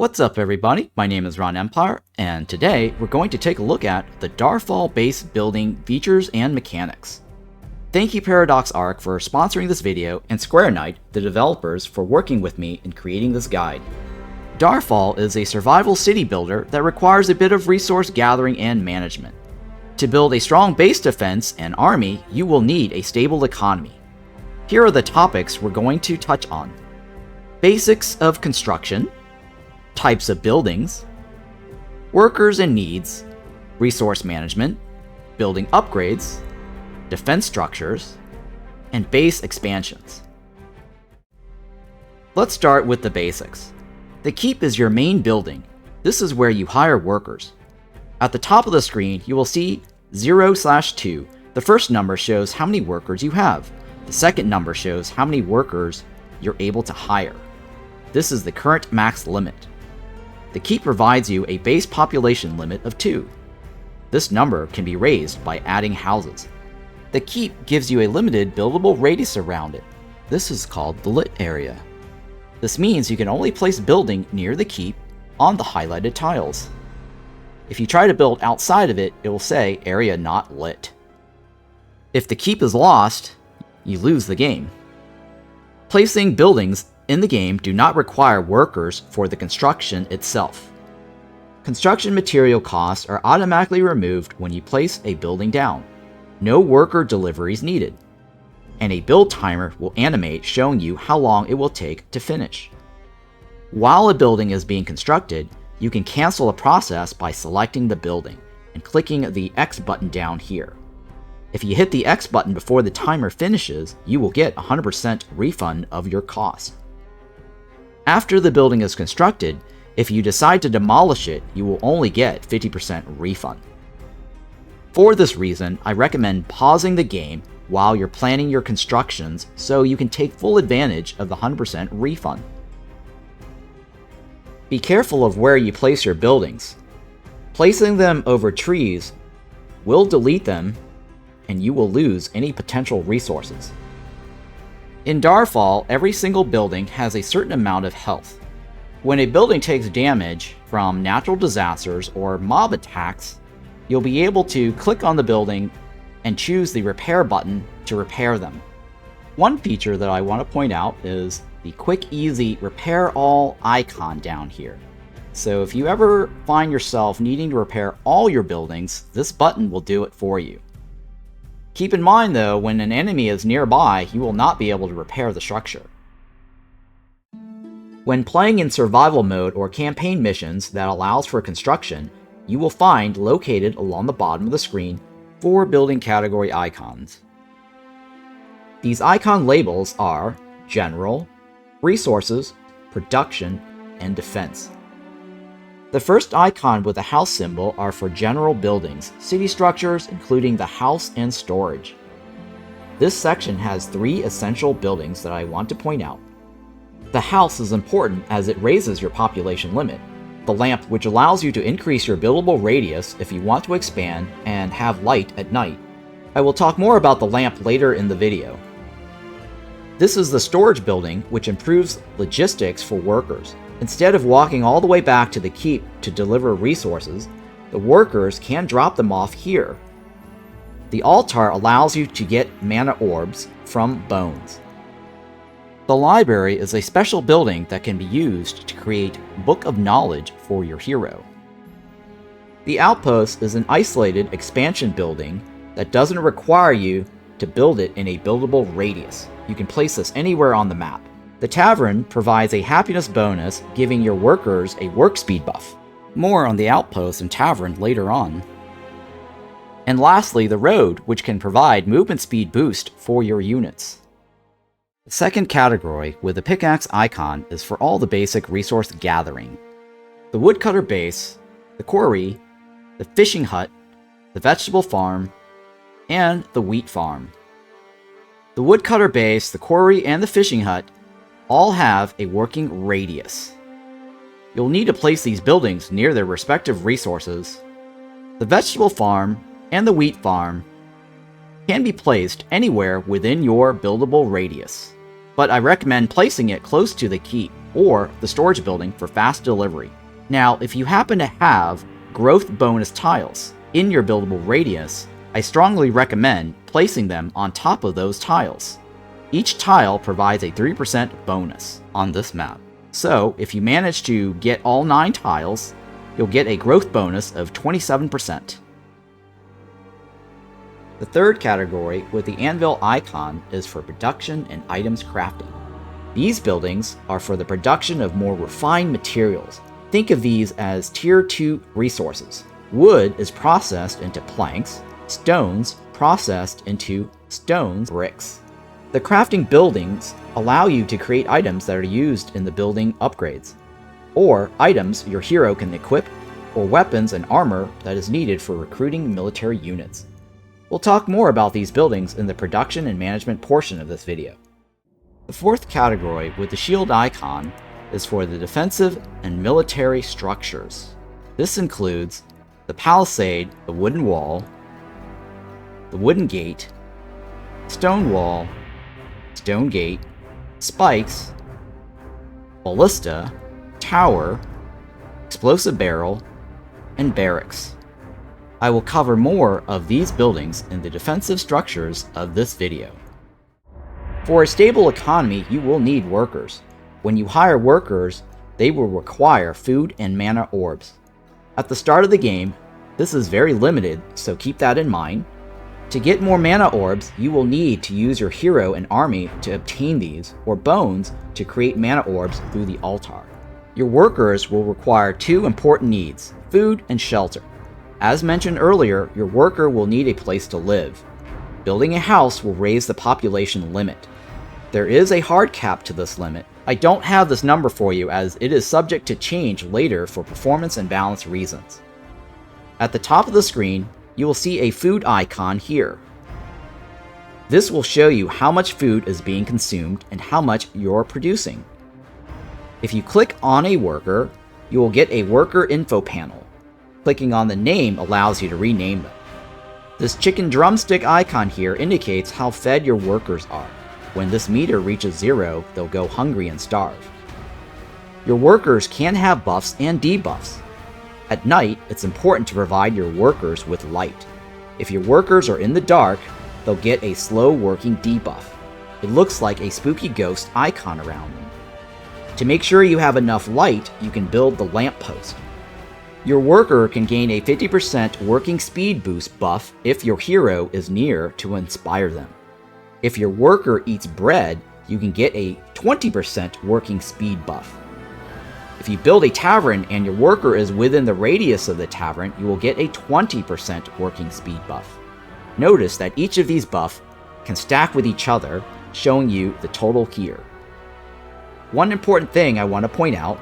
What's up everybody, my name is Ron Empire, and today we're going to take a look at the Darfall base building features and mechanics. Thank you Paradox Arc for sponsoring this video, and Square Knight, the developers, for working with me in creating this guide. Darfall is a survival city builder that requires a bit of resource gathering and management. To build a strong base defense and army, you will need a stable economy. Here are the topics we're going to touch on. Basics of construction, types of buildings, workers and needs, resource management, building upgrades, defense structures, and base expansions. Let's start with the basics. The keep is your main building. This is where you hire workers. At the top of the screen, you will see 0/2. The first number shows how many workers you have. The second number shows how many workers you're able to hire. This is the current max limit. The keep provides you a base population limit of 2. This number can be raised by adding houses. The keep gives you a limited buildable radius around it. This is called the lit area. This means you can only place building near the keep on the highlighted tiles. If you try to build outside of it, it will say area not lit. If the keep is lost, you lose the game. Placing buildings in the game do not require workers for the construction itself. Construction material costs are automatically removed when you place a building down. No worker deliveries needed. And a build timer will animate showing you how long it will take to finish. While a building is being constructed, you can cancel a process by selecting the building and clicking the X button down here. If you hit the X button before the timer finishes, you will get 100% refund of your cost. After the building is constructed, if you decide to demolish it, you will only get 50% refund. For this reason, I recommend pausing the game while you're planning your constructions so you can take full advantage of the 100% refund. Be careful of where you place your buildings. Placing them over trees will delete them, and you will lose any potential resources. In Darfall, every single building has a certain amount of health. When a building takes damage from natural disasters or mob attacks, you'll be able to click on the building and choose the repair button to repair them. One feature that I want to point out is the quick easy repair all icon down here. So if you ever find yourself needing to repair all your buildings, this button will do it for you. Keep in mind though, when an enemy is nearby, you will not be able to repair the structure. When playing in survival mode or campaign missions that allows for construction, you will find located along the bottom of the screen 4 building category icons. These icon labels are General, Resources, Production, and Defense. The first icon with the house symbol are for general buildings, city structures including the house and storage. This section has 3 essential buildings that I want to point out. The house is important as it raises your population limit. The lamp, which allows you to increase your buildable radius if you want to expand and have light at night. I will talk more about the lamp later in the video. This is the storage building, which improves logistics for workers. Instead of walking all the way back to the keep to deliver resources, the workers can drop them off here. The altar allows you to get mana orbs from bones. The library is a special building that can be used to create Book of Knowledge for your hero. The outpost is an isolated expansion building that doesn't require you to build it in a buildable radius. You can place this anywhere on the map. The tavern provides a happiness bonus, giving your workers a work speed buff. More on the outpost and tavern later on. And lastly, the road, which can provide movement speed boost for your units. The second category with the pickaxe icon is for all the basic resource gathering. The woodcutter base, the quarry, the fishing hut, the vegetable farm, and the wheat farm. The woodcutter base, the quarry, and the fishing hut all have a working radius. You'll need to place these buildings near their respective resources. The vegetable farm and the wheat farm can be placed anywhere within your buildable radius, but I recommend placing it close to the keep. or the storage building for fast delivery. Now, if you happen to have growth bonus tiles in your buildable radius, I strongly recommend placing them on top of those tiles. Each tile provides a 3% bonus on this map. So, if you manage to get all 9 tiles, you'll get a growth bonus of 27%. The third category with the anvil icon is for production and items crafting. These buildings are for the production of more refined materials. Think of these as Tier 2 resources. Wood is processed into planks, stones processed into stone bricks. The crafting buildings allow you to create items that are used in the building upgrades, or items your hero can equip, or weapons and armor that is needed for recruiting military units. We'll talk more about these buildings in the production and management portion of this video. The fourth category with the shield icon is for the defensive and military structures. This includes the palisade, the wooden wall, the wooden gate, stone wall, stone gate, spikes, ballista, tower, explosive barrel, and barracks. I will cover more of these buildings in the defensive structures of this video. For a stable economy, you will need workers. When you hire workers, they will require food and mana orbs. At the start of the game, this is very limited, so keep that in mind. To get more mana orbs, you will need to use your hero and army to obtain these, or bones to create mana orbs through the altar. Your workers will require 2 important needs, food and shelter. As mentioned earlier, your worker will need a place to live. Building a house will raise the population limit. There is a hard cap to this limit. I don't have this number for you as it is subject to change later for performance and balance reasons. At the top of the screen, you will see a food icon here. This will show you how much food is being consumed and how much you're producing. If you click on a worker, you will get a worker info panel. Clicking on the name allows you to rename them. This chicken drumstick icon here indicates how fed your workers are. When this meter reaches 0, they'll go hungry and starve. Your workers can have buffs and debuffs. At night, it's important to provide your workers with light. If your workers are in the dark, they'll get a slow working debuff. It looks like a spooky ghost icon around them. To make sure you have enough light, you can build the lamppost. Your worker can gain a 50% working speed boost buff if your hero is near to inspire them. If your worker eats bread, you can get a 20% working speed buff. If you build a tavern and your worker is within the radius of the tavern, you will get a 20% working speed buff. Notice that each of these buffs can stack with each other, showing you the total here. One important thing I want to point out,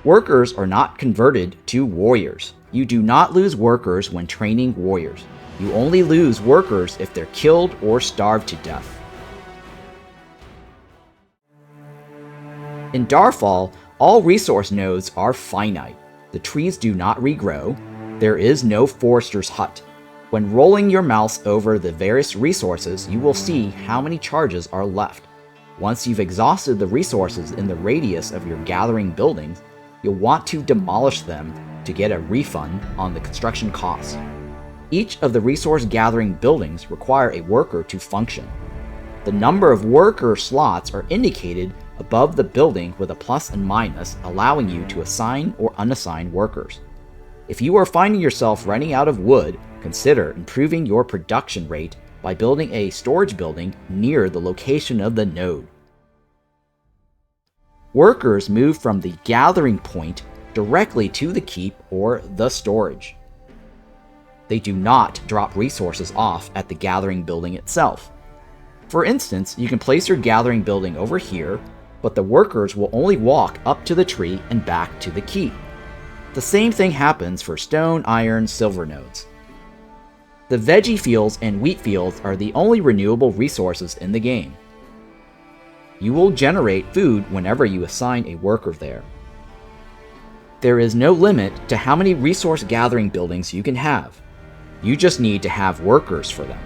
workers are not converted to warriors. You do not lose workers when training warriors. You only lose workers if they're killed or starved to death. In Darfall, all resource nodes are finite. The trees do not regrow. There is no forester's hut. When rolling your mouse over the various resources, you will see how many charges are left. Once you've exhausted the resources in the radius of your gathering buildings, you'll want to demolish them to get a refund on the construction cost. Each of the resource gathering buildings require a worker to function. The number of worker slots are indicated above the building with a plus and minus, allowing you to assign or unassign workers. If you are finding yourself running out of wood, consider improving your production rate by building a storage building near the location of the node. Workers move from the gathering point directly to the keep or the storage. They do not drop resources off at the gathering building itself. For instance, you can place your gathering building over here, but the workers will only walk up to the tree and back to the keep. The same thing happens for stone, iron, silver nodes. The veggie fields and wheat fields are the only renewable resources in the game. You will generate food whenever you assign a worker there. There is no limit to how many resource gathering buildings you can have. You just need to have workers for them.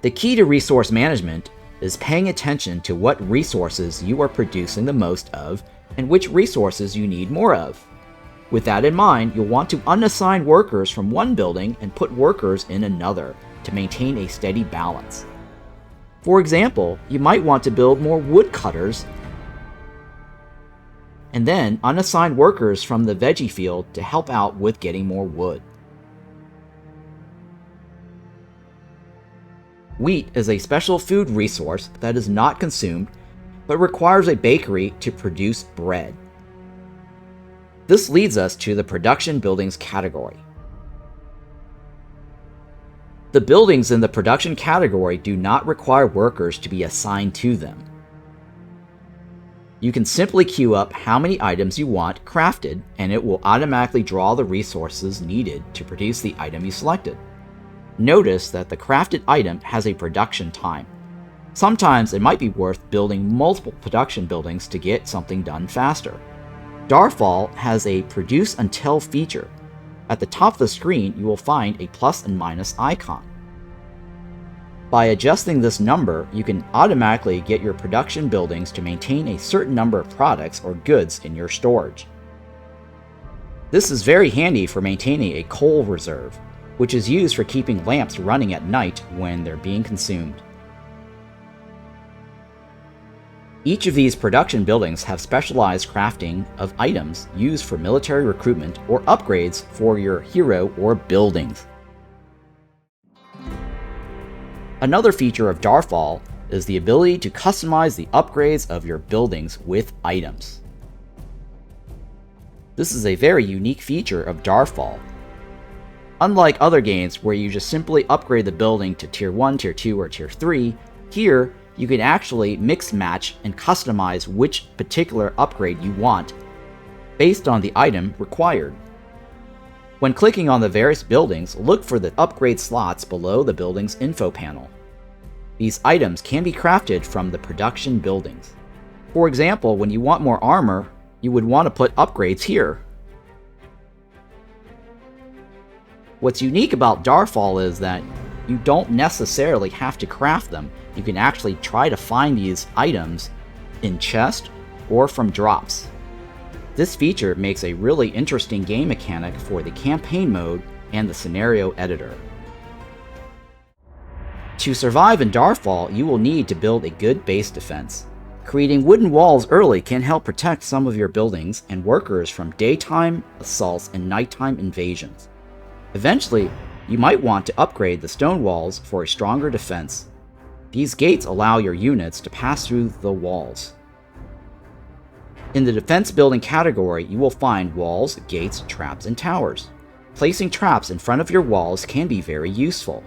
The key to resource management is paying attention to what resources you are producing the most of and which resources you need more of. With that in mind, you'll want to unassign workers from one building and put workers in another to maintain a steady balance. For example, you might want to build more woodcutters and then unassign workers from the veggie field to help out with getting more wood. Wheat is a special food resource that is not consumed, but requires a bakery to produce bread. This leads us to the production buildings category. The buildings in the production category do not require workers to be assigned to them. You can simply queue up how many items you want crafted, and it will automatically draw the resources needed to produce the item you selected. Notice that the crafted item has a production time. Sometimes it might be worth building multiple production buildings to get something done faster. Darfall has a produce until feature. At the top of the screen, you will find a plus and minus icon. By adjusting this number, you can automatically get your production buildings to maintain a certain number of products or goods in your storage. This is very handy for maintaining a coal reserve, which is used for keeping lamps running at night when they're being consumed. Each of these production buildings have specialized crafting of items used for military recruitment or upgrades for your hero or buildings. Another feature of Darfall is the ability to customize the upgrades of your buildings with items. This is a very unique feature of Darfall. Unlike other games where you just simply upgrade the building to Tier 1, Tier 2, or Tier 3, here you can actually mix match and customize which particular upgrade you want based on the item required. When clicking on the various buildings, look for the upgrade slots below the building's info panel. These items can be crafted from the production buildings. For example, when you want more armor, you would want to put upgrades here. What's unique about Darfall is that you don't necessarily have to craft them. You can actually try to find these items in chests or from drops. This feature makes a really interesting game mechanic for the campaign mode and the scenario editor. To survive in Darfall, you will need to build a good base defense. Creating wooden walls early can help protect some of your buildings and workers from daytime assaults and nighttime invasions. Eventually, you might want to upgrade the stone walls for a stronger defense. These gates allow your units to pass through the walls. In the defense building category, you will find walls, gates, traps, and towers. Placing traps in front of your walls can be very useful.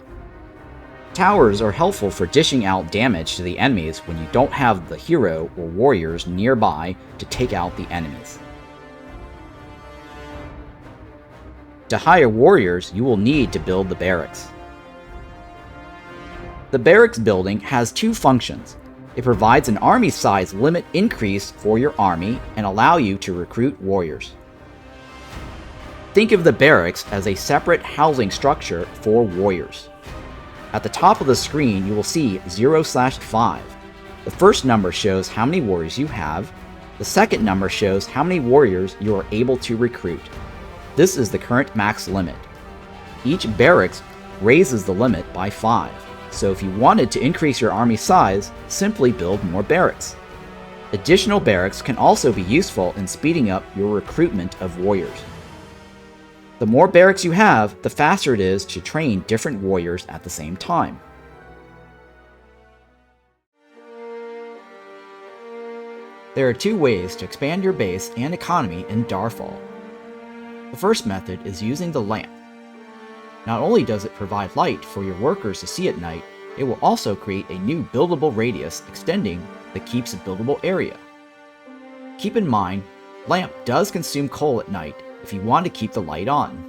Towers are helpful for dishing out damage to the enemies when you don't have the hero or warriors nearby to take out the enemies. To hire warriors, you will need to build the barracks. The barracks building has two functions. It provides an army size limit increase for your army and allow you to recruit warriors. Think of the barracks as a separate housing structure for warriors. At the top of the screen, you will see 0/5. The first number shows how many warriors you have. The second number shows how many warriors you are able to recruit. This is the current max limit. Each barracks raises the limit by 5, so if you wanted to increase your army size, simply build more barracks. Additional barracks can also be useful in speeding up your recruitment of warriors. The more barracks you have, the faster it is to train different warriors at the same time. There are two ways to expand your base and economy in Darfall. The first method is using the lamp. Not only does it provide light for your workers to see at night, it will also create a new buildable radius extending the keep's buildable area. Keep in mind, lamp does consume coal at night if you want to keep the light on.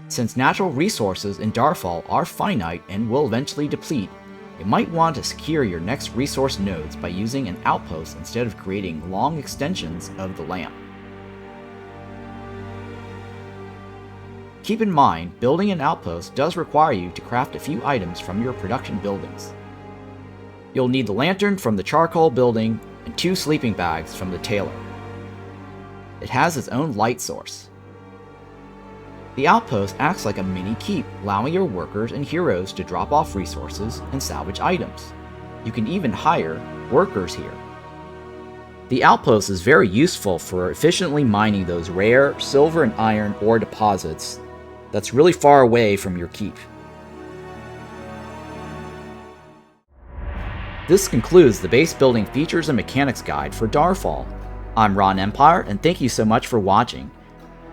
Since natural resources in Darfall are finite and will eventually deplete, you might want to secure your next resource nodes by using an outpost instead of creating long extensions of the lamp. Keep in mind, building an outpost does require you to craft a few items from your production buildings. You'll need the lantern from the charcoal building and 2 sleeping bags from the tailor. It has its own light source. The outpost acts like a mini keep, allowing your workers and heroes to drop off resources and salvage items. You can even hire workers here. The outpost is very useful for efficiently mining those rare silver and iron ore deposits that's really far away from your keep. This concludes the base building features and mechanics guide for Darfall. I'm Ron Empire, and thank you so much for watching.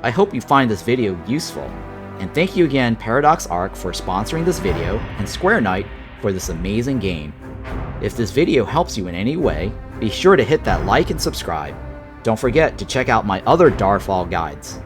I hope you find this video useful, and thank you again Paradox Arc for sponsoring this video and Square Knight for this amazing game. If this video helps you in any way, be sure to hit that like and subscribe. Don't forget to check out my other Darfall guides.